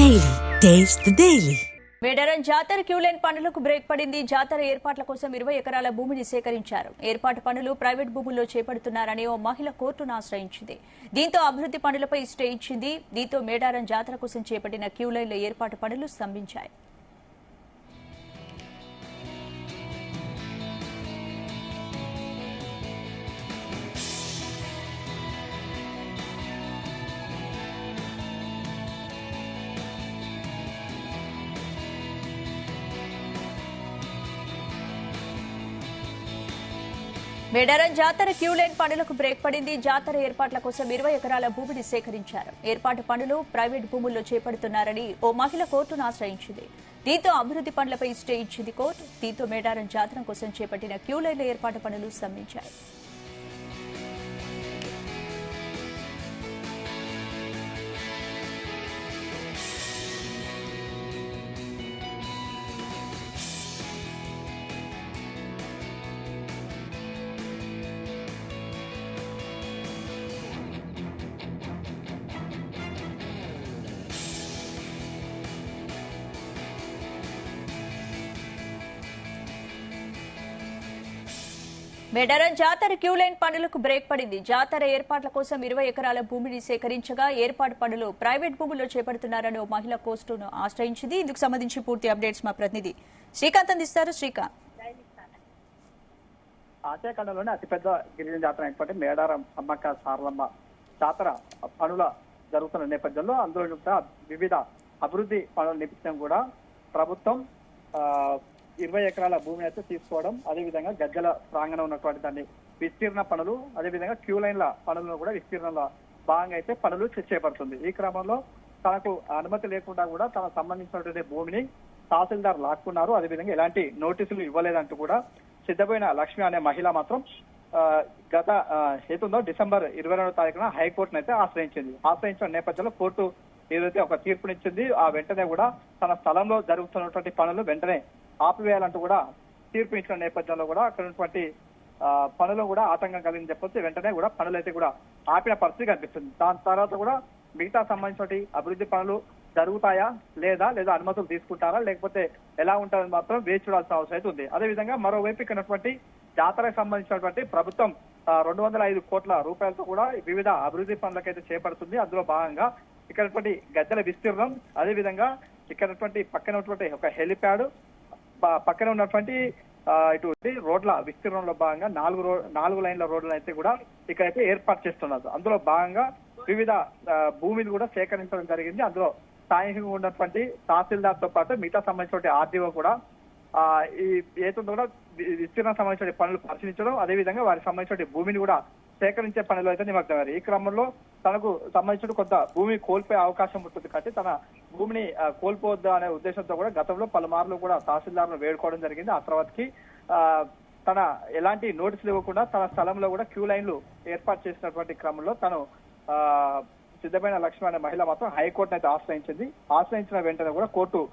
Daily taste the daily. Medaram జాతర queue line పనులకు break పడింది. జాతర ఏర్పాట్ల కోసం 20 ఎకరాల భూమిని సేకరించారు. ఏర్పాటు పనులు ప్రైవేట్ భూముల్లో చేపడుతున్నారని ఓ మహిళ కోర్టును ఆశ్రయించింది. దీంతో అభివృద్ధి పనులపై స్టే ఇచ్చింది. దీంతో మేడారం జాతర కోసం చేపట్టిన క్యూలైన్ల ఏర్పాటు పనులు స్తంభించాయి. మేడారం జాతర క్యూలైన్ పనులకు బ్రేక్ పడింది. జాతర ఏర్పాట్ల కోసం 20 ఎకరాల భూమిని సేకరించారు. ఏర్పాటు పనులు ప్రైవేట్ భూముల్లో చేపడుతున్నారని ఓ మహిళ కోర్టును ఆశ్రయించింది. దీంతో అభివృద్ధి పనులపై స్టే ఇచ్చింది కోర్టు. దీంతో మేడారం జాతర కోసం చేపట్టిన క్యూలైన్ల ఏర్పాటు పనులు స్తంభించాయి. మేడారం జాతర క్యూలైన్ పనులకు బ్రేక్ పడింది. జాతర ఏర్పాట్ల కోసం 20 ఎకరాల భూమిని సేకరించగా ఏర్పాటు పనులు ప్రైవేట్ భూముల్లో చేపడుతున్నారని ఓ మహిళ కోర్టును ఆశ్రయించింది. ఇందుకు సంబంధించి పూర్తి అప్డేట్స్ మా ప్రతినిధి శ్రీకాంత్ అందిస్తారు. శ్రీకాంత్, ఆసియాఖండంలోనే అతిపెద్ద గిరిజన జాతర అయినటువంటి మేడారం అమ్మక్క సారలమ్మ జాతర పనుల జరుగుతున్న నేపథ్యంలో అందులో వివిధ అభివృద్ధి పనుల నిమిత్తం కూడా ప్రభుత్వం 20 ఎకరాల భూమిని అయితే తీసుకోవడం, అదేవిధంగా గజ్జల ప్రాంగణం ఉన్నటువంటి దాన్ని విస్తీర్ణ పనులు, అదేవిధంగా క్యూ లైన్ల పనులను కూడా విస్తీర్ణంలో భాగంగా అయితే పనులు చేపడుతుంది. ఈ క్రమంలో తనకు అనుమతి లేకుండా కూడా తనకు సంబంధించినటువంటి భూమిని తహసీల్దార్ లాక్కున్నారు. అదేవిధంగా ఎలాంటి నోటీసులు ఇవ్వలేదంటూ కూడా సిద్ధపోయిన లక్ష్మి అనే మహిళ మాత్రం గత ఏతుందో డిసెంబర్ 22వ తారీఖున హైకోర్టును అయితే ఆశ్రయించిన నేపథ్యంలో కోర్టు ఏదైతే ఒక తీర్పునిచ్చింది, ఆ వెంటనే కూడా తన స్థలంలో జరుగుతున్నటువంటి పనులు వెంటనే ఆపివేయాలంటూ కూడా తీర్పు ఇచ్చిన నేపథ్యంలో కూడా అక్కడ ఉన్నటువంటి పనులు కూడా ఆటంకం కలిగింది చెప్పొచ్చు. వెంటనే కూడా పనులు అయితే కూడా ఆపిన పరిస్థితి కనిపిస్తుంది. దాని తర్వాత కూడా మిగతా సంబంధించినటువంటి అభివృద్ధి పనులు జరుగుతాయా లేదా అనుమతులు తీసుకుంటారా లేకపోతే ఎలా ఉంటుందని మాత్రం వేచి చూడాల్సిన అవసరం అయితే ఉంది. అదేవిధంగా మరోవైపు ఇక్కడ జాతరకు సంబంధించినటువంటి ప్రభుత్వం 205 కోట్ల రూపాయలతో కూడా వివిధ అభివృద్ధి పనులకైతే చేపడుతుంది. అందులో భాగంగా ఇక్కడ గద్దెల విస్తీర్ణం, అదేవిధంగా ఇక్కడ పక్కన ఉన్నటువంటి ఒక హెలిప్యాడ్, పక్కన ఉన్నటువంటి ఇటువంటి రోడ్ల విస్తీర్ణంలో భాగంగా 4 లైన్ల రోడ్లను అయితే కూడా ఇక్కడైతే ఏర్పాటు చేస్తున్నారు. అందులో భాగంగా వివిధ భూమిని కూడా సేకరించడం జరిగింది. అందులో స్థానికంగా ఉన్నటువంటి తహసీల్దార్ తో పాటు మిగతా సంబంధించిన ఆర్డీఓ కూడా ఈ ఏతుందో కూడా విస్తీర్ణం సంబంధించిన పనులు పరిశీలించడం, అదేవిధంగా వారికి సంబంధించిన భూమిని కూడా సేకరించే పనిలో అయితే నిమగ్నమయ్యారు. ఈ క్రమంలో తనకు సంబంధించిన కొంత భూమి కోల్పోయే అవకాశం ఉంటుంది కాబట్టి తన భూమిని కోల్పోవద్దు అనే ఉద్దేశంతో కూడా గతంలో పలుమార్లు కూడా తహసీల్దార్ను వేడుకోవడం జరిగింది. ఆ తర్వాతకి తన ఎలాంటి నోటీసులు ఇవ్వకుండా తన స్థలంలో కూడా క్యూ లైన్లు ఏర్పాటు చేసినటువంటి క్రమంలో తను సిద్ధమైన లక్ష్మి అనే మహిళ మాత్రం హైకోర్టును అయితే ఆశ్రయించిన వెంటనే కూడా కోర్టు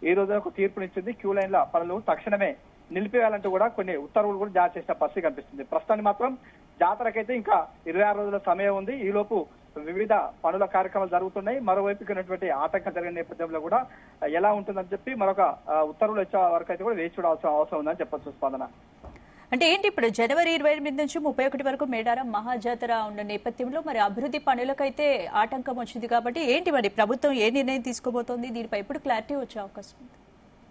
ఈ రోజు ఒక తీర్పునిచ్చింది. క్యూ లైన్ల పనులు తక్షణమే నిలిపివేయాలంటూ కూడా కొన్ని ఉత్తర్వులు కూడా జారీ చేసిన పరిస్థితి కనిపిస్తుంది. ప్రస్తుతానికి మాత్రం జాతరకైతే ఇంకా 26 రోజుల సమయం ఉంది. ఈ లోపు వివిధ పనుల కార్యక్రమాలు జరుగుతున్నాయి. మరోవైపు ఉన్నటువంటి ఆటంకం జరిగిన నేపథ్యంలో కూడా ఎలా ఉంటుందని చెప్పి మరొక ఉత్తర్వులు వచ్చే వరకు అయితే కూడా వేచి చూడాల్సిన అవసరం ఉందని చెప్పొచ్చు. స్పందన అంటే ఏంటి, ఇప్పుడు జనవరి 28 నుంచి 31 వరకు మేడారం మహాజాతర ఉన్న నేపథ్యంలో మరి అభివృద్ధి పనులకైతే ఆటంకం వచ్చింది కాబట్టి ఏంటి మరి ప్రభుత్వం ఏ నిర్ణయం తీసుకోబోతోంది, దీనిపై ఎప్పుడు క్లారిటీ వచ్చే అవకాశం ఉంది?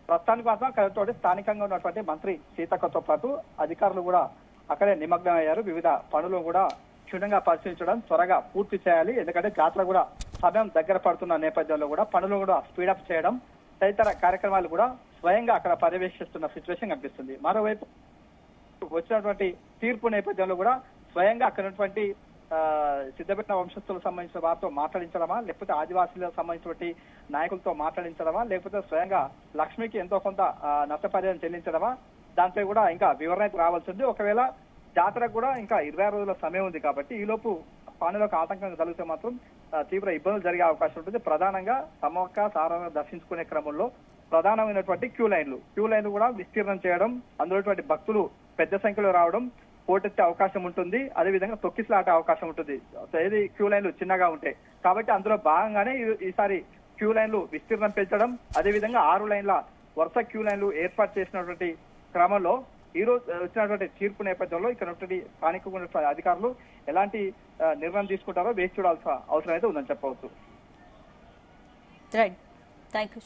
ప్రస్తుతానికి మాత్రం అక్కడ స్థానికంగా ఉన్నటువంటి మంత్రి సీతక్కతో పాటు అధికారులు కూడా అక్కడే నిమగ్నం అయ్యారు. వివిధ పనులు కూడా క్షుణ్ణంగా పరిశీలించడం, త్వరగా పూర్తి చేయాలి. ఎందుకంటే జాతర కూడా సమయం దగ్గర పడుతున్న నేపథ్యంలో కూడా పనులు కూడా స్పీడప్ చేయడం, తదితర కార్యక్రమాలు కూడా స్వయంగా అక్కడ పర్యవేక్షిస్తున్న సిచ్యువేషన్ కనిపిస్తుంది. మరోవైపు వచ్చినటువంటి తీర్పు నేపథ్యంలో కూడా స్వయంగా అక్కడ ఉన్నటువంటి సిద్ధపెట్టిన వంశస్థులకు సంబంధించిన వారితో మాట్లాడించడమా, లేకపోతే ఆదివాసీలకు సంబంధించినటువంటి నాయకులతో మాట్లాడించడమా, లేకపోతే స్వయంగా లక్ష్మికి ఎంతో కొంత నష్టపరిహారం చెల్లించడమా, దానిపై కూడా ఇంకా వివరణ రావాల్సి ఉంది. ఒకవేళ జాతరకు కూడా ఇంకా 26 రోజుల సమయం ఉంది కాబట్టి ఈలోపు పనులకు ఆటంకం కలిగితే మాత్రం తీవ్ర ఇబ్బందులు జరిగే అవకాశం ఉంటుంది. ప్రధానంగా సమ్మక్క సారమ్మ దర్శించుకునే క్రమంలో ప్రధానమైనటువంటి క్యూ లైన్లు కూడా విస్తీర్ణం చేయడం, అందులో భక్తులు పెద్ద సంఖ్యలో రావడం, పోటెత్తే అవకాశం ఉంటుంది. అదేవిధంగా తొక్కిసలాటే అవకాశం ఉంటుంది ఏది క్యూ లైన్లు చిన్నగా ఉంటాయి కాబట్టి అందులో భాగంగానే ఈసారి క్యూ లైన్లు విస్తీర్ణం పెంచడం, అదేవిధంగా 6 లైన్ల వరుస క్యూ లైన్లు ఏర్పాటు చేసినటువంటి క్రమంలో ఈ రోజు వచ్చినటువంటి తీర్పు నేపథ్యంలో ఇక్కడ ఉన్నటువంటి స్థానిక ఉన్నటువంటి అధికారులు ఎలాంటి నిర్ణయం తీసుకుంటారో వేచి చూడాల్సిన అవసరం అయితే ఉందని చెప్పవచ్చు. Right, thank you.